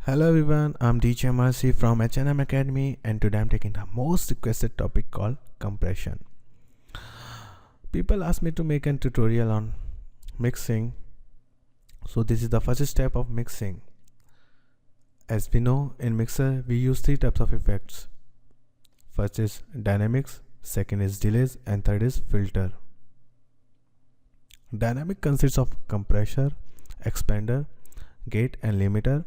Hello everyone, I'm DJ Mer'c from H&M Academy, and today I'm taking the most requested topic called compression. People ask me to make a tutorial on mixing. So this is the first step of mixing. As we know, in mixer we use three types of effects. First is dynamics, second is delays, and third is filter. Dynamic consists of compressor, expander, gate and limiter.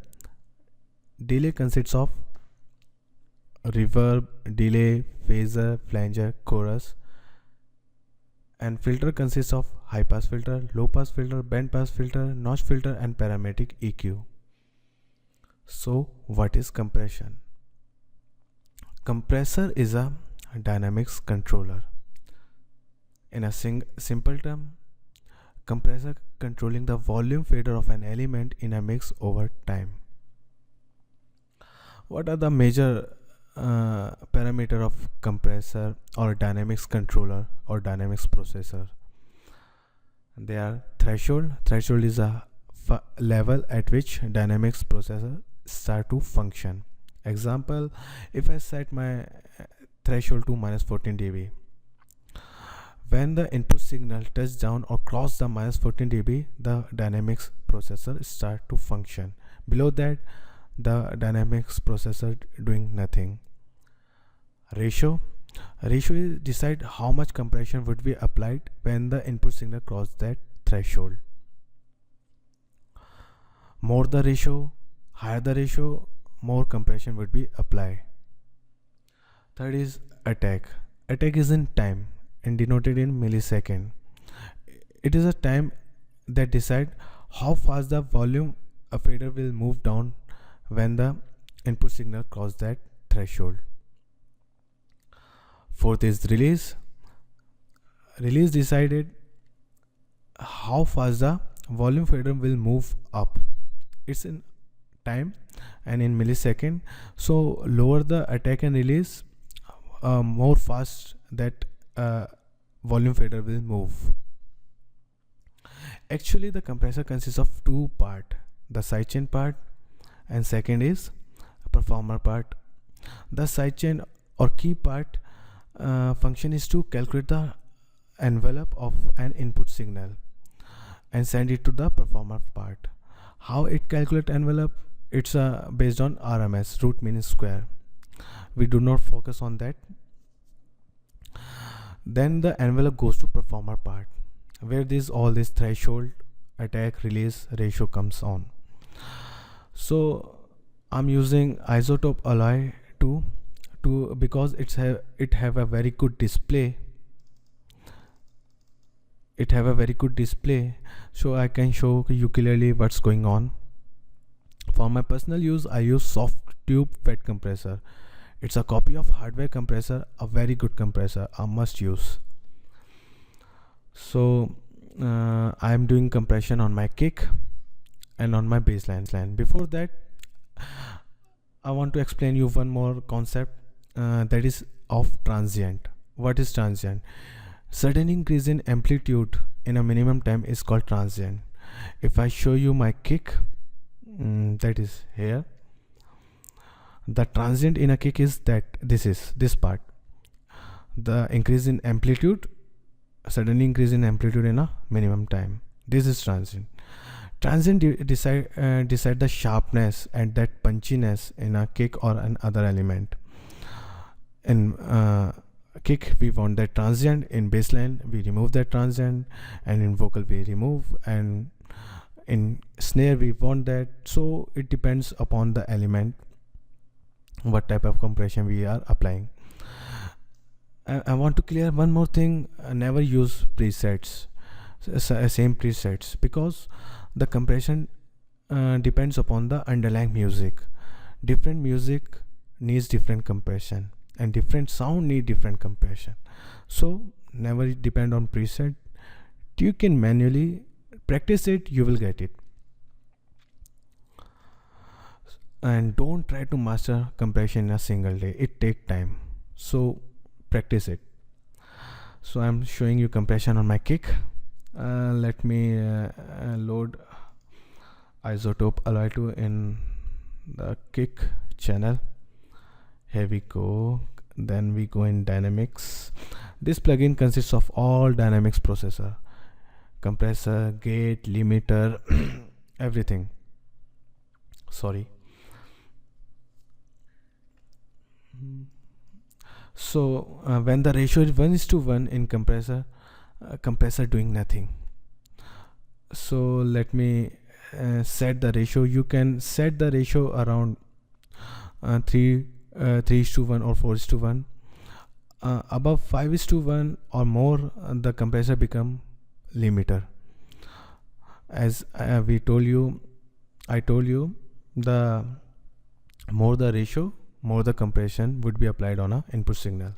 Delay consists of reverb, delay, phaser, flanger, chorus, and filter consists of high pass filter, low pass filter, band pass filter, notch filter, and parametric EQ. So what is compression? Compressor is a dynamics controller. In a simple term, compressor controlling the volume fader of an element in a mix over time. What are the major parameter of compressor or dynamics controller or dynamics processor? They are threshold. Threshold is a level at which dynamics processor start to function. Example, if I set my threshold to -14 dB, when the input signal touch down or cross the -14 dB, the dynamics processor start to function. Below that, the dynamics processor doing nothing. Ratio is decide how much compression would be applied when the input signal crossed that threshold. More the ratio, higher the ratio, more compression would be applied. Third is attack. Attack is in time and denoted in millisecond. It is a time that decide how fast the volume fader will move down when the input signal crosses that threshold. Fourth is release. Release decided how fast the volume fader will move up. It's in time and in millisecond. So lower the attack and release, more fast that volume fader will move. Actually, the compressor consists of two parts: the sidechain part and second is performer part. The sidechain or key part function is to calculate the envelope of an input signal and send it to the performer part. How it calculate envelope? It's based on RMS, root mean square. We do not focus on that. Then the envelope goes to performer part, where all this threshold, attack, release, ratio comes on. So I'm using isotope alloy to because it have a very good display. So I can show you clearly what's going on. For my personal use, I use soft tube fed compressor. It's a copy of hardware compressor, a very good compressor, a must use. So I'm doing compression on my kick and on my baseline. Before that, I want to explain you one more concept, that is of transient. What is transient? Sudden increase in amplitude in a minimum time is called transient. If I show you my kick, that is here, the transient in a kick is that this part, the increase in amplitude, suddenly increase in amplitude in a minimum time. This is transient. Transient decide the sharpness and that punchiness in a kick or an other element. In kick we want that transient, in baseline we remove that transient, and in vocal we remove, and in snare we want that. So it depends upon the element what type of compression we are applying. I want to clear one more thing: never use presets, same presets, because the compression depends upon the underlying music. Different music needs different compression, and different sound need different compression. So never depend on preset. You can manually practice it, you will get it. And don't try to master compression in a single day. It takes time. So practice it. So I'm showing you compression on my kick. Let me load isotope alloy 2 in the kick channel. Here we go. Then we go in dynamics. This plugin consists of all dynamics processor, compressor, gate, limiter, everything. Sorry. So when the ratio is 1:1 in compressor, compressor doing nothing. So let me set the ratio. You can set the ratio around 3:1 or 4:1. Above 5:1 or more, the compressor become limiter. As I told you, the more the ratio, more the compression would be applied on a input signal.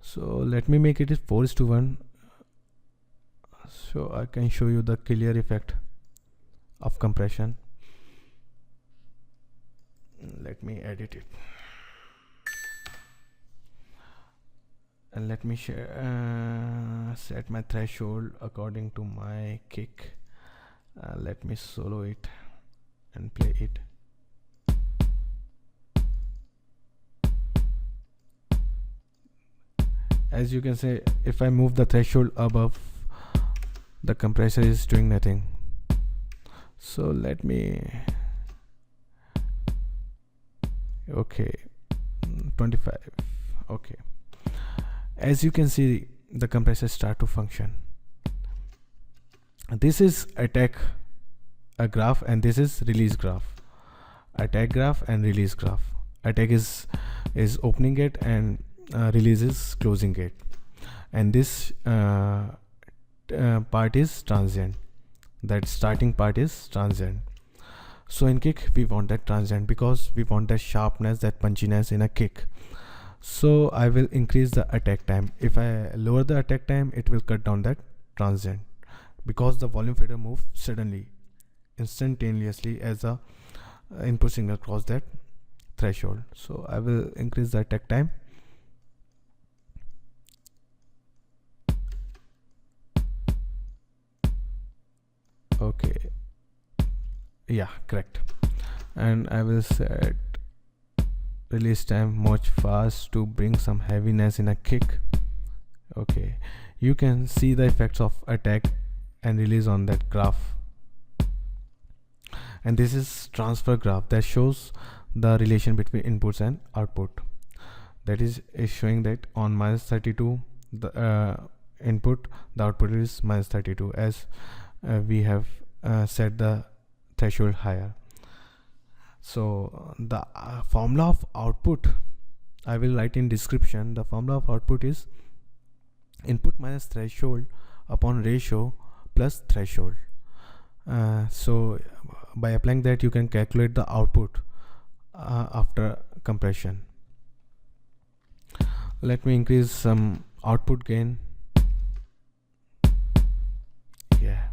So let me make it 4:1, so I can show you the clear effect of compression. Let me edit it, and let me set my threshold according to my kick. Let me solo it and play it. As you can say, if I move the threshold above, the compressor is doing nothing. So let me, okay, 25. Okay, as you can see, the compressor start to function. This is attack graph, and this is release graph. Attack graph and release graph. Attack is opening it, and release is closing it, and this part is transient. That starting part is transient. So in kick we want that transient, because we want that sharpness, that punchiness in a kick. So I will increase the attack time. If I lower the attack time, it will cut down that transient, because the volume fader moves suddenly, instantaneously, as a input signal cross that threshold. So I will increase the attack time. Okay, yeah, correct. And I will set release time much fast to bring some heaviness in a kick. Okay, you can see the effects of attack and release on that graph. And this is transfer graph that shows the relation between inputs and output. That is showing that on -32 the input, the output is -32, as we have set the threshold higher. So the formula of output I will write in description. The formula of output is input minus threshold upon ratio plus threshold. So by applying that, you can calculate the output after compression. Let me increase some output gain. Yeah,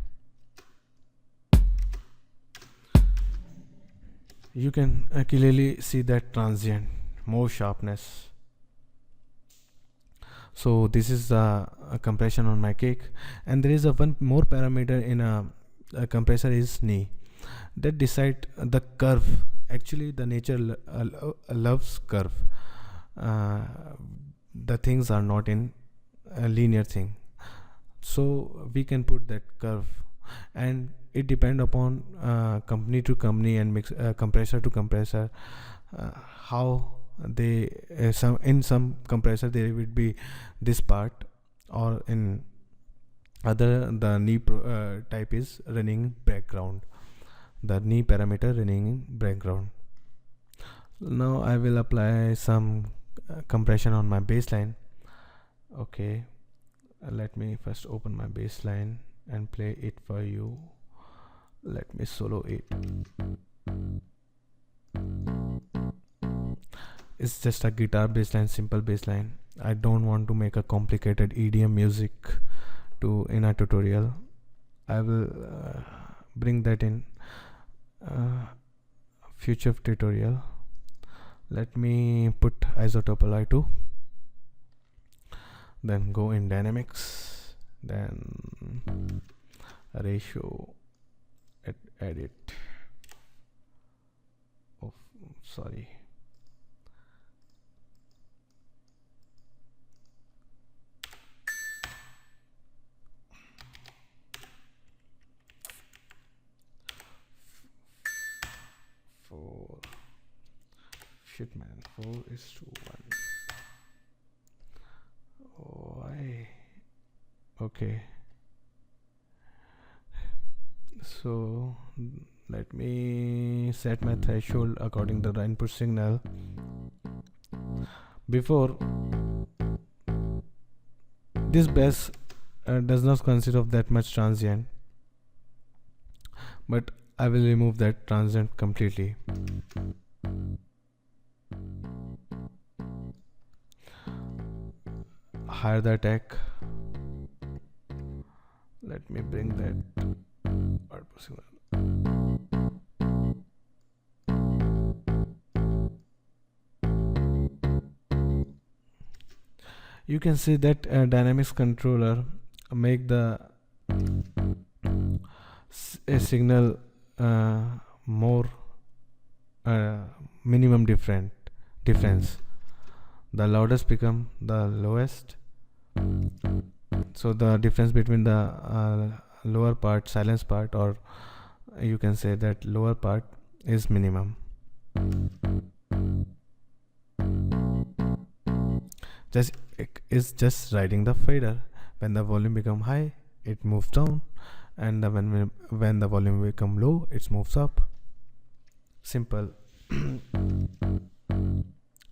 you can clearly see that transient, more sharpness. So this is the compression on my kick. And there is a one more parameter in a compressor is knee, that decide the curve. Actually the nature loves curve. The things are not in a linear thing, so we can put that curve, and it depend upon company to company and mix compressor to compressor, how they in some compressor there would be this part, or in other the knee type is running background, the knee parameter running in background. Now I will apply some compression on my baseline. Okay, let me first open my baseline and play it for you. Let me solo it. It's just a guitar bassline, simple bassline. I don't want to make a complicated EDM music in a tutorial. I will bring that in future tutorial. Let me put isotope alloy 2, then go in dynamics, then ratio, edit. Oh, sorry. Four. Shit, man. 4:1. Why? Okay. So let me set my threshold according to the input signal. Before, this bass does not consist of that much transient, but I will remove that transient completely. Higher the attack. Let me bring that output signal. You can see that dynamics controller make the signal more minimum difference. The loudest become the lowest, so the difference between the lower part, silence part, or you can say that lower part is minimum. Just riding the fader. When the volume become high, it moves down, and when the volume become low, it moves up. Simple.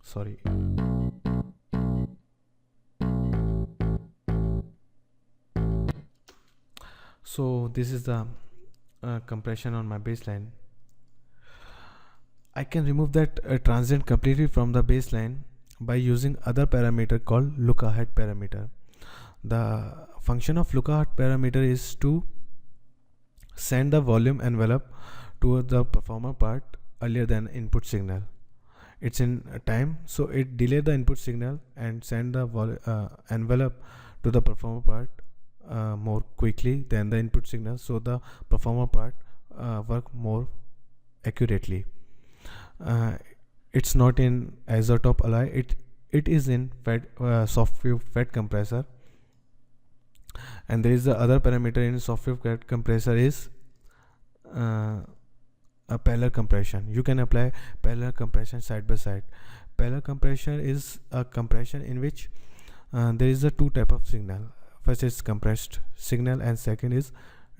Sorry. So this is the compression on my baseline. I can remove that transient completely from the baseline by using other parameter called look-ahead parameter. The function of look-ahead parameter is to send the volume envelope to the performer part earlier than input signal. It's in time, so it delay the input signal and send the envelope to the performer part more quickly than the input signal, so the performer part work more accurately. It's not in isotop alloy, it is in soft wave fed compressor. And there is the other parameter in soft wave fed compressor is a parallel compression. You can apply parallel compression side by side. Parallel compression is a compression in which there is a two type of signal. First is compressed signal and second is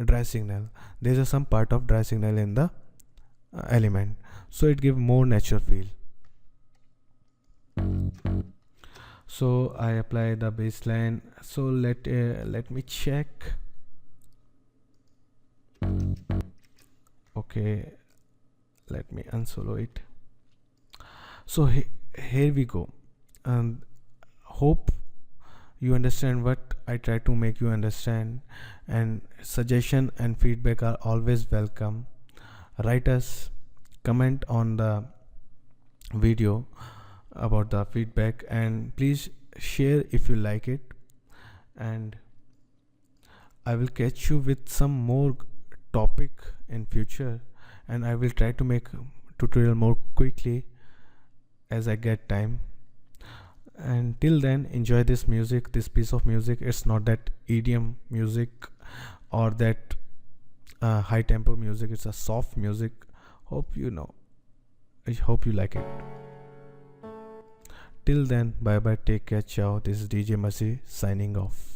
dry signal. There is some part of dry signal in the element, so it gives more natural feel. So I apply the baseline. So let me check. Okay, let me unsolo it. So here we go, and hope you understand what I try to make you understand, and suggestion and feedback are always welcome. Write us, comment on the video about the feedback, and please share if you like it, and I will catch you with some more topic in future, and I will try to make tutorial more quickly as I get time. And till then, enjoy this music, this piece of music. It's not that EDM music or that high tempo music, it's a soft music. I hope you like it. Till then, bye bye, take care, ciao. This is DJ Mer'c signing off.